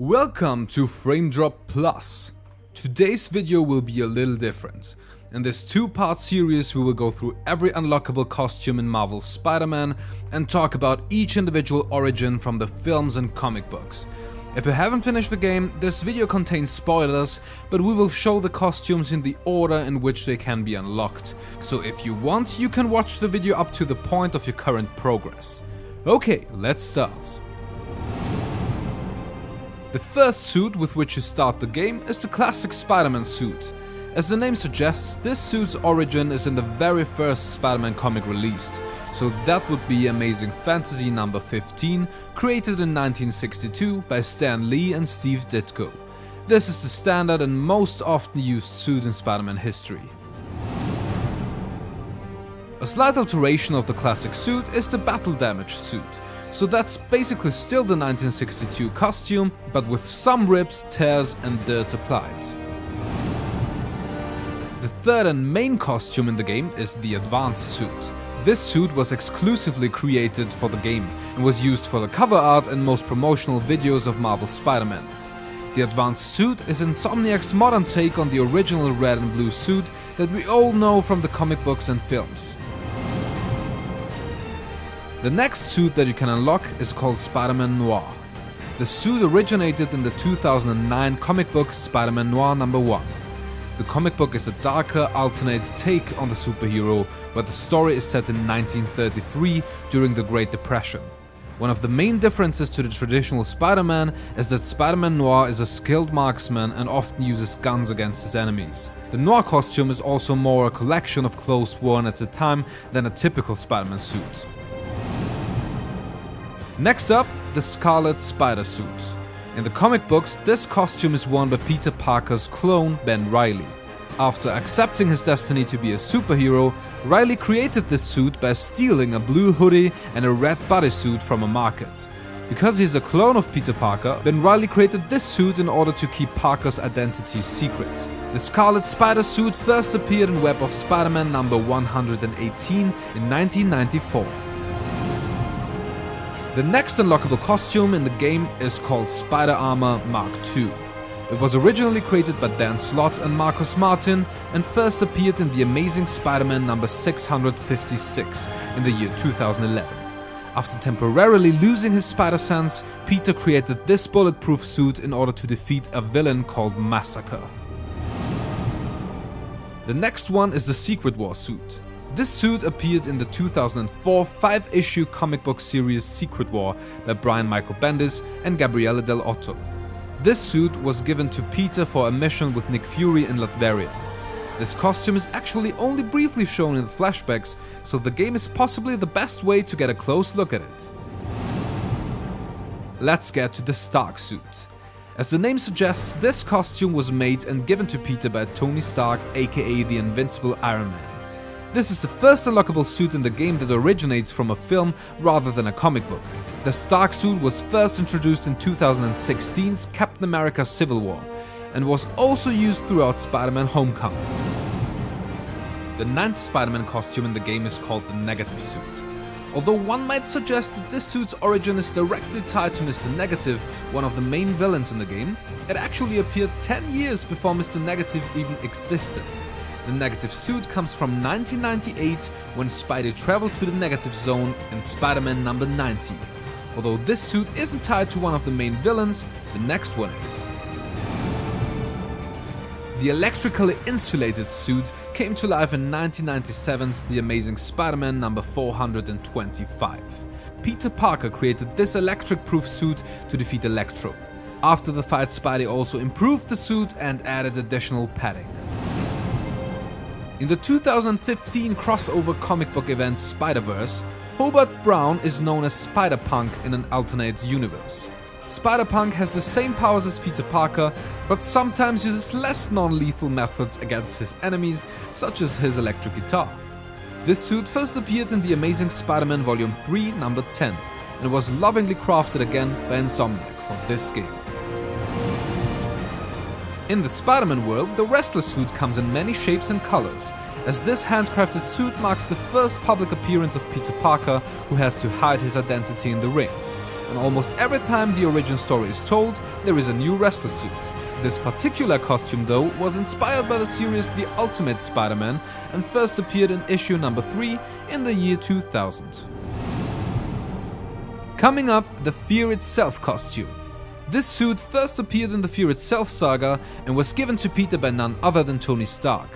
Welcome to Frame Drop Plus. Today's video will be a little different. In this two-part series we will go through every unlockable costume in Marvel's Spider-Man and talk about each individual origin from the films and comic books. If you haven't finished the game, this video contains spoilers, but we will show the costumes in the order in which they can be unlocked. So if you want, you can watch the video up to the point of your current progress. Okay, let's start. The first suit with which you start the game is the classic Spider-Man suit. As the name suggests, this suit's origin is in the very first Spider-Man comic released, so that would be Amazing Fantasy number 15, created in 1962 by Stan Lee and Steve Ditko. This is the standard and most often used suit in Spider-Man history. A slight alteration of the classic suit is the battle damage suit. So that's basically still the 1962 costume, but with some rips, tears and dirt applied. The third and main costume in the game is the advanced suit. This suit was exclusively created for the game and was used for the cover art and most promotional videos of Marvel's Spider-Man. The advanced suit is Insomniac's modern take on the original red and blue suit that we all know from the comic books and films. The next suit that you can unlock is called Spider-Man Noir. The suit originated in the 2009 comic book Spider-Man Noir number 1. The comic book is a darker, alternate take on the superhero, where the story is set in 1933 during the Great Depression. One of the main differences to the traditional Spider-Man is that Spider-Man Noir is a skilled marksman and often uses guns against his enemies. The Noir costume is also more a collection of clothes worn at the time than a typical Spider-Man suit. Next up, the Scarlet Spider suit. In the comic books, this costume is worn by Peter Parker's clone, Ben Reilly. After accepting his destiny to be a superhero, Reilly created this suit by stealing a blue hoodie and a red bodysuit from a market. Because he's a clone of Peter Parker, Ben Reilly created this suit in order to keep Parker's identity secret. The Scarlet Spider suit first appeared in Web of Spider-Man number 118 in 1994. The next unlockable costume in the game is called Spider Armor Mark II. It was originally created by Dan Slott and Marcus Martin and first appeared in The Amazing Spider-Man number 656 in the year 2011. After temporarily losing his spider sense, Peter created this bulletproof suit in order to defeat a villain called Massacre. The next one is the Secret War suit. This suit appeared in the 2004 5-issue comic book series Secret War by Brian Michael Bendis and Gabriele Del Otto. This suit was given to Peter for a mission with Nick Fury in Latveria. This costume is actually only briefly shown in the flashbacks, so the game is possibly the best way to get a close look at it. Let's get to the Stark suit. As the name suggests, this costume was made and given to Peter by Tony Stark, aka the Invincible Iron Man. This is the first unlockable suit in the game that originates from a film rather than a comic book. The Stark suit was first introduced in 2016's Captain America Civil War and was also used throughout Spider-Man Homecoming. The 9th Spider-Man costume in the game is called the Negative suit. Although one might suggest that this suit's origin is directly tied to Mr. Negative, one of the main villains in the game, it actually appeared 10 years before Mr. Negative even existed. The Negative suit comes from 1998 when Spidey traveled to the Negative Zone in Spider-Man number 90. Although this suit isn't tied to one of the main villains, the next one is. The electrically insulated suit came to life in 1997's The Amazing Spider-Man number 425. Peter Parker created this electric-proof suit to defeat Electro. After the fight, Spidey also improved the suit and added additional padding. In the 2015 crossover comic book event Spider-Verse, Hobart Brown is known as Spider-Punk in an alternate universe. Spider-Punk has the same powers as Peter Parker, but sometimes uses less non-lethal methods against his enemies, such as his electric guitar. This suit first appeared in The Amazing Spider-Man Volume 3, number 10, and was lovingly crafted again by Insomniac for this game. In the Spider-Man world, the wrestler suit comes in many shapes and colors, as this handcrafted suit marks the first public appearance of Peter Parker, who has to hide his identity in the ring. and almost every time the origin story is told, there is a new wrestler suit. This particular costume though was inspired by the series The Ultimate Spider-Man and first appeared in issue number 3 in the year 2000. Coming up, the Fear Itself costume. This suit first appeared in the Fear Itself saga and was given to Peter by none other than Tony Stark.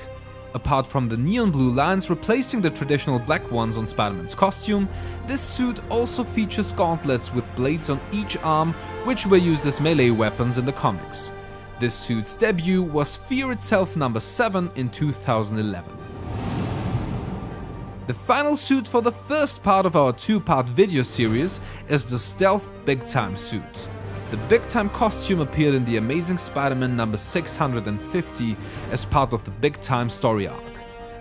Apart from the neon blue lines replacing the traditional black ones on Spider-Man's costume, this suit also features gauntlets with blades on each arm, which were used as melee weapons in the comics. This suit's debut was Fear Itself number 7 in 2011. The final suit for the first part of our 2-part video series is the Stealth Big Time suit. The Big Time costume appeared in The Amazing Spider-Man number 650 as part of the Big Time story arc.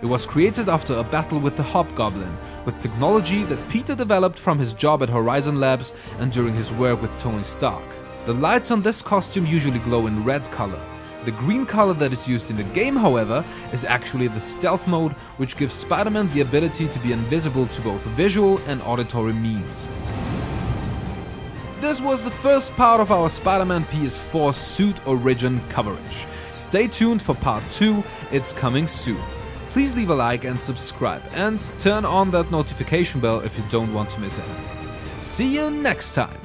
It was created after a battle with the Hobgoblin, with technology that Peter developed from his job at Horizon Labs and during his work with Tony Stark. The lights on this costume usually glow in red color. The green color that is used in the game, however, is actually the stealth mode, which gives Spider-Man the ability to be invisible to both visual and auditory means. This was the first part of our Spider-Man PS4 suit origin coverage. Stay tuned for part 2, it's coming soon. Please leave a like and subscribe, and turn on that notification bell if you don't want to miss anything. See you next time!